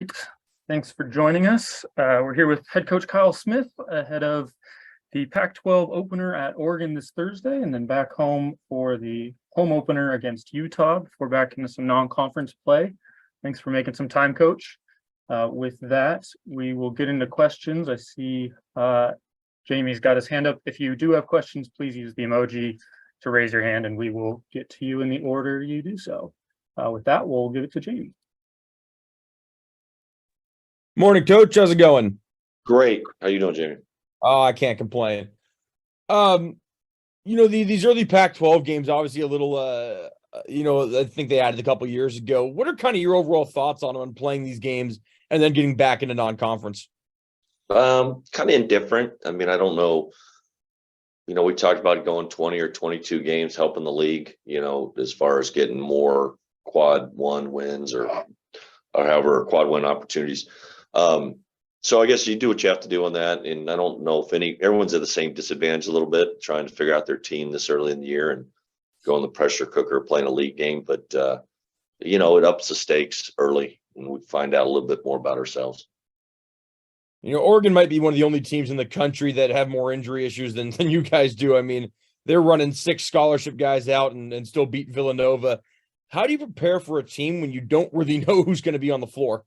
right. Thanks for joining us. We're here with head coach Kyle Smith ahead of the Pac-12 opener at Oregon this Thursday, and then back home for the home opener against Utah before back into some non-conference play. Thanks for making some time, Coach. With that, we will get into questions. I see Jamie's got his hand up. If you do have questions, please use the emoji to raise your hand, and we will get to you in the order you do so. With that, we'll give it to Jamie. Morning, Coach. How's it going? Great. How you doing, Jamie? Oh, I can't complain. These early Pac-12 games, obviously a little, I think they added a couple years ago. What are kind of your overall thoughts on playing these games and then getting back into non-conference? Kind of indifferent. I mean, I don't know. We talked about going 20 or 22 games, helping the league, as far as getting more quad one wins or however quad one opportunities. So I guess you do what you have to do on that. And I don't know if everyone's at the same disadvantage a little bit, trying to figure out their team this early in the year and go in the pressure cooker playing a league game. But, it ups the stakes early and we find out a little bit more about ourselves. Oregon might be one of the only teams in the country that have more injury issues than you guys do. I mean, they're running 6 scholarship guys out and still beat Villanova. How do you prepare for a team when you don't really know who's going to be on the floor?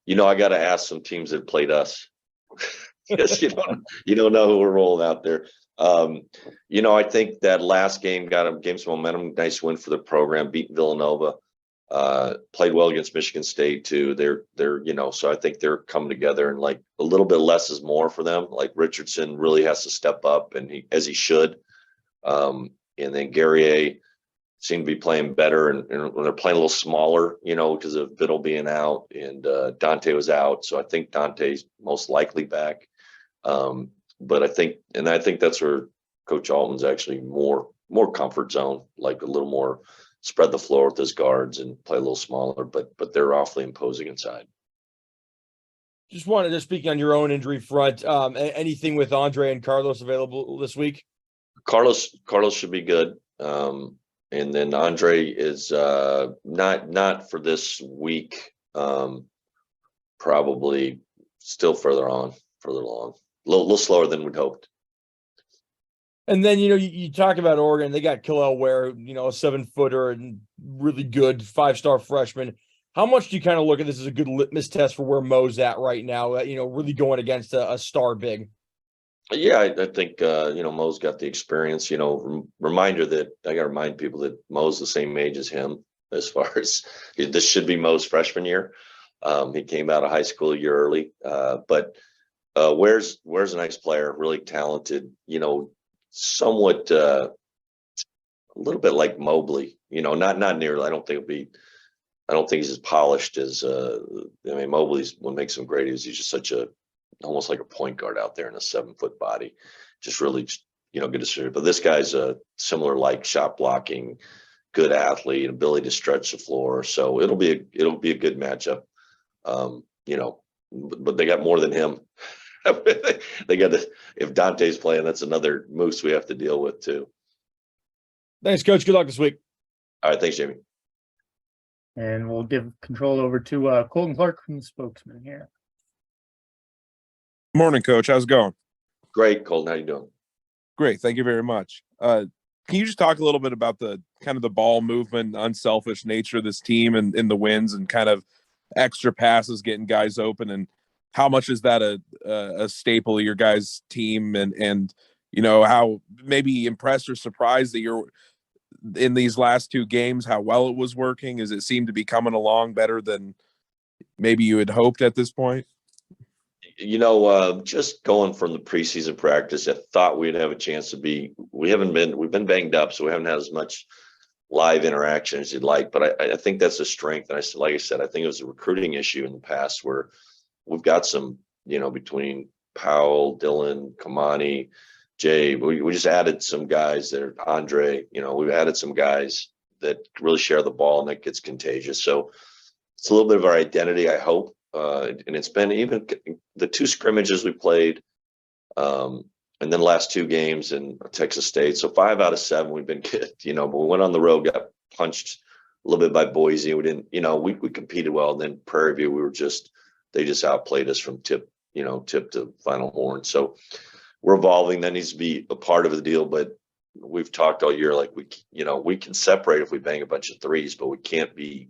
I got to ask some teams that played us. Yes, you don't know who we're rolling out there. I think that last game gave some momentum. Nice win for the program, beat Villanova. Played well against Michigan State too. So I think they're coming together and like a little bit less is more for them. Like Richardson really has to step up and he should. And then Guerrier seem to be playing better and when they're playing a little smaller, because of Biddle being out and Dante was out. So I think Dante's most likely back. But I think that's where Coach Altman's actually more comfort zone, like a little more spread the floor with his guards and play a little smaller, but they're awfully imposing inside. Just wanted to speak on your own injury front. Anything with Andre and Carlos available this week? Carlos should be good. And then Andre is not for this week. Probably still further along, a little slower than we'd hoped. And then, you talk about Oregon, they got Killel Ware, a 7-footer and really good 5-star freshman. How much do you kind of look at this as a good litmus test for where Mo's at right now, really going against a star big? Yeah, I think, Mo's got the experience, reminder that I got to remind people that Mo's the same age as him as far as this should be Mo's freshman year. He came out of high school a year early, but Ware's a nice player, really talented, somewhat a little bit like Mobley, not nearly. I don't think he's as polished as Mobley's what makes him great is he's just almost like a point guard out there in a 7-foot body, just really good to see. But this guy's a similar like shot blocking, good athlete, ability to stretch the floor. So it'll be a good matchup. But they got more than him. They got if Dante's playing, that's another moose we have to deal with too. Thanks, Coach. Good luck this week. All right, thanks, Jamie. And we'll give control over to Colton Clark from the spokesman here. Morning, Coach. How's it going? Great, Colton. How you doing? Great. Thank you very much. Can you just talk a little bit about the kind of the ball movement, unselfish nature of this team and in the wins and kind of extra passes, getting guys open, and how much is that a staple of your guys' team and how maybe impressed or surprised that you're in these last 2 games, how well it was working? Does it seem to be coming along better than maybe you had hoped at this point? Just going from the preseason practice, I thought we'd have a chance we've been banged up, so we haven't had as much live interaction as you'd like, but I think that's a strength. And like I said, I think it was a recruiting issue in the past where we've got some, between Powell, Dylan, Kamani, Jay, we just added some guys that are Andre, we've added some guys that really share the ball and that gets contagious. So it's a little bit of our identity, I hope. And it's been even the 2 scrimmages we played, and then the last 2 games in Texas State. So 5 out of 7 we've been good, but we went on the road, got punched little bit by Boise. We didn't, we competed well. And then Prairie View, they just outplayed us from tip to final horn. So we're evolving. That needs to be a part of the deal. But we've talked all year, like we can separate if we bang a bunch of threes, but we can't be,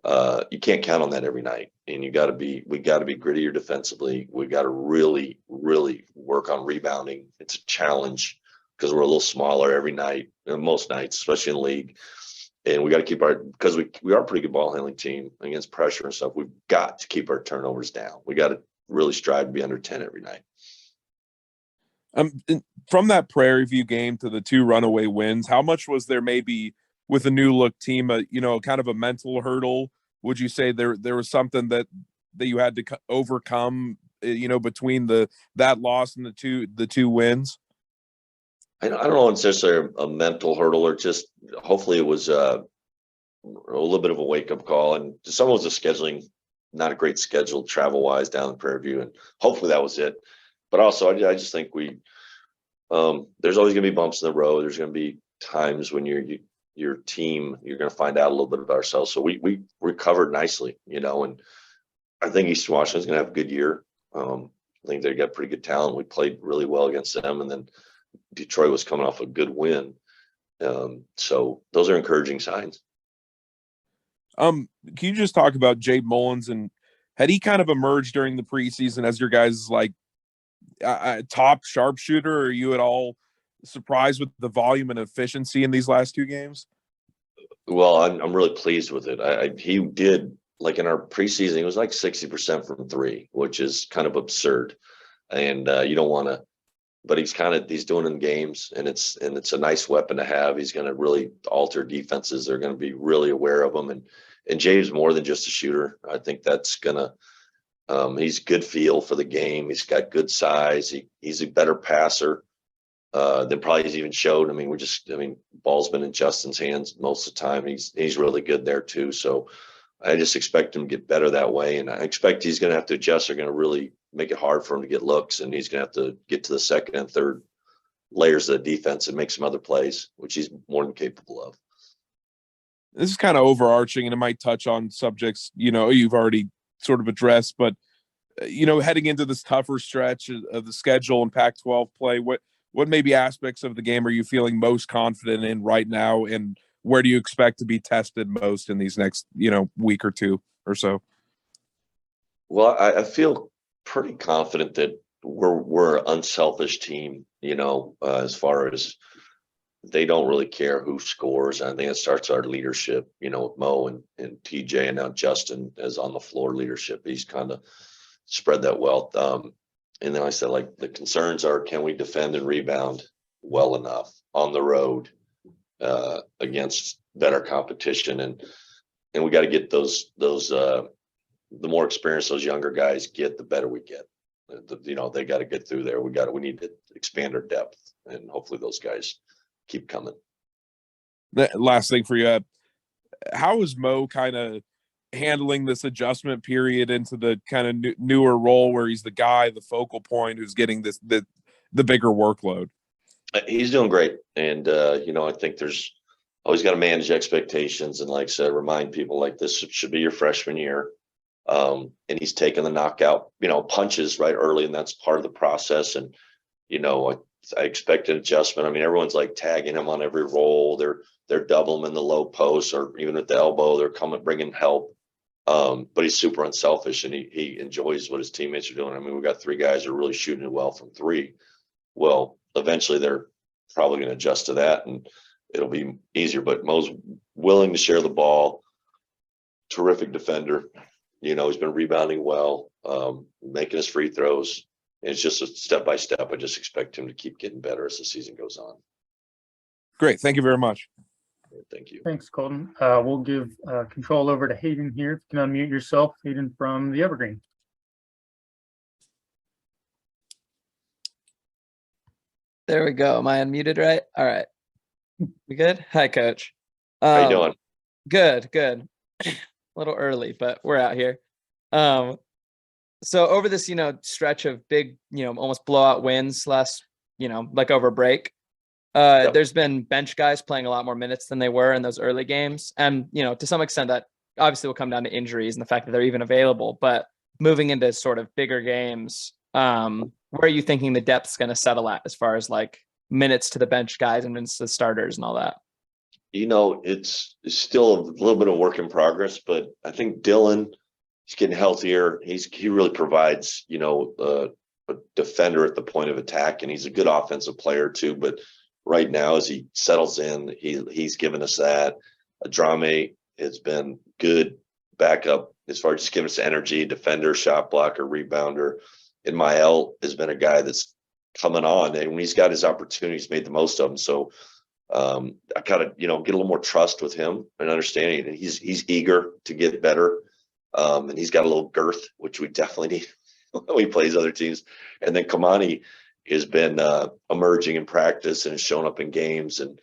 you can't count on that every night. And we got to be grittier defensively. We got to really, really work on rebounding. It's a challenge because we're a little smaller every night, most nights, especially in the league. And we got to keep because we are a pretty good ball handling team against pressure and stuff. We've got to keep our turnovers down. We got to really strive to be under 10 every night. From that Prairie View game to the 2 runaway wins, how much was there maybe with a new look team, kind of a mental hurdle? Would you say there was something that you had to overcome, between that loss and the two wins? I don't know if it's necessarily a mental hurdle, or just hopefully it was a little bit of a wake up call. And some was the scheduling, not a great schedule travel wise down in Prairie View, and hopefully that was it. But also, I just think there's always going to be bumps in the road. There's going to be times when your team, you're going to find out a little bit about ourselves. So we recovered nicely, and I think Eastern Washington's going to have a good year. I think they got pretty good talent. We played really well against them, and then Detroit was coming off a good win. So those are encouraging signs. Can you just talk about Jay Mullins, and had he kind of emerged during the preseason as your guys' top sharpshooter? Or are you at all surprised with the volume and efficiency in these last 2 games? Well, I'm really pleased with it. He did, like in our preseason, he was like 60% from 3, which is kind of absurd. And you don't want to, but he's doing it in games, and it's a nice weapon to have. He's going to really alter defenses. They're going to be really aware of him. And Jay's more than just a shooter. I think that's gonna. He's good feel for the game. He's got good size. He's a better passer than probably he's even showed. Ball's been in Justin's hands most of the time. He's really good there too. So I just expect him to get better that way. And I expect he's going to have to adjust. They're going to really make it hard for him to get looks, and he's going to have to get to the second and third layers of the defense and make some other plays, which he's more than capable of. This is kind of overarching, and it might touch on subjects, you've already sort of addressed, but heading into this tougher stretch of the schedule and Pac-12 play, what maybe aspects of the game are you feeling most confident in right now, and where do you expect to be tested most in these next week or 2 or so? Well, I feel pretty confident that we're an unselfish team, as far as they don't really care who scores. I think it starts our leadership, with Mo and TJ, and now Justin is on the floor leadership. He's kind of spread that wealth. And then I said, like, the concerns are, can we defend and rebound well enough on the road against better competition? And we got to get those the more experience those younger guys get, the better we get. They got to get through there. We need to expand our depth, and hopefully those guys keep coming. Last thing for you, how is Mo kind of handling this adjustment period into the kind of newer role where he's the guy, the focal point, who's getting the bigger workload? He's doing great. And, I think there's always got to manage expectations. And like I said, remind people, like, this should be your freshman year. And he's taking the knockout, punches right early, and that's part of the process. And, I expect an adjustment. Everyone's like tagging him on every roll. They're doubling him in the low post, or even at the elbow, they're bringing help. But he's super unselfish, and he enjoys what his teammates are doing. We got 3 guys who are really shooting it well from 3. Well, eventually they're probably going to adjust to that, and it'll be easier. But Mo's willing to share the ball. Terrific defender. He's been rebounding well, making his free throws. And it's just a step by step. I just expect him to keep getting better as the season goes on. Great. Thank you very much. Thank you. Thanks, Colton. We'll give control over to Hayden here. If you can unmute yourself, Hayden from the Evergreen. There we go. Am I unmuted right? All right. We good? Hi, Coach. How you doing? Good. A little early, but we're out here. So over this, stretch of big, almost blowout wins last, like over break, Yep. There's been bench guys playing a lot more minutes than they were in those early games. And, to some extent that obviously will come down to injuries and the fact that they're even available, but moving into sort of bigger games, where are you thinking the depth's going to settle at as far as like minutes to the bench guys and minutes to the starters and all that? It's still a little bit of work in progress, but I think Dylan, he's getting healthier. He really provides, a defender at the point of attack, and he's a good offensive player too. But right now, as he settles in, he's given us that. Adrame has been good backup as far as just giving us energy, defender, shot blocker, rebounder. And Mael has been a guy that's coming on, and when he's got his opportunities, made the most of them. So I kind of, get a little more trust with him and understanding. And he's eager to get better. And he's got a little girth, which we definitely need when he plays other teams. And then Kamani has been emerging in practice and has shown up in games. And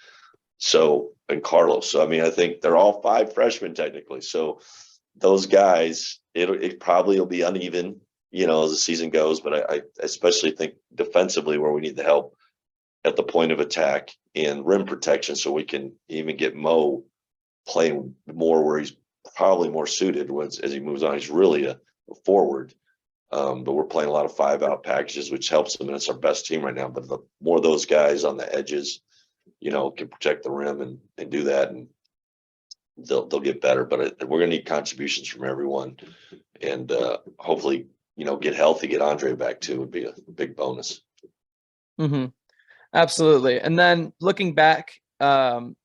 Carlos. So, I think they're all 5 freshmen technically. So those guys, it probably will be uneven, as the season goes. But I especially think defensively where we need the help at the point of attack and rim protection, so we can even get Mo playing more where he's probably more suited as he moves on. He's really a forward, but we're playing a lot of 5-out packages, which helps him, and it's our best team right now. But the more those guys on the edges, can protect the rim and do that, and they'll get better. But we're going to need contributions from everyone, and hopefully, get healthy, get Andre back too would be a big bonus. Mm-hmm. Absolutely. And then looking back, same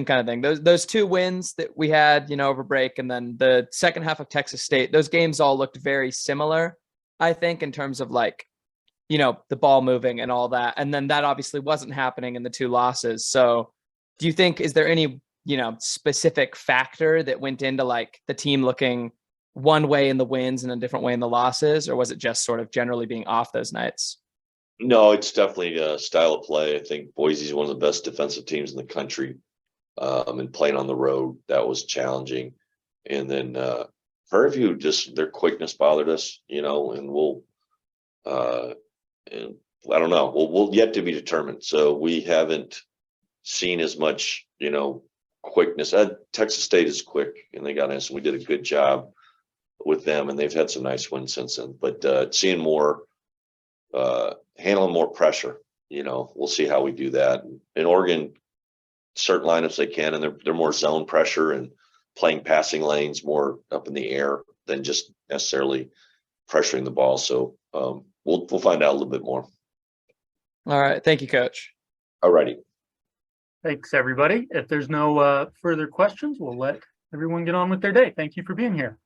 kind of thing. Those 2 wins that we had, over break, and then the second half of Texas State, those games all looked very similar, I think, in terms of like, the ball moving and all that. And then that obviously wasn't happening in the 2 losses. So do you think, is there any, specific factor that went into like the team looking one way in the wins and a different way in the losses? Or was it just sort of generally being off those nights? No, it's definitely a style of play. I think Boise's one of the best defensive teams in the country, and playing on the road, that was challenging. And then Prairie View, just their quickness bothered us, and we'll and I don't know, we'll yet to be determined. So we haven't seen as much, quickness. Texas State is quick, and they got us, and we did a good job with them, and they've had some nice wins since then. But seeing more, handling more pressure, we'll see how we do that. In Oregon, certain lineups they can, and they're more zone pressure and playing passing lanes more up in the air than just necessarily pressuring the ball. So we'll find out a little bit more. All right. Thank you, Coach. All righty. Thanks, everybody. If there's no further questions, we'll let everyone get on with their day. Thank you for being here.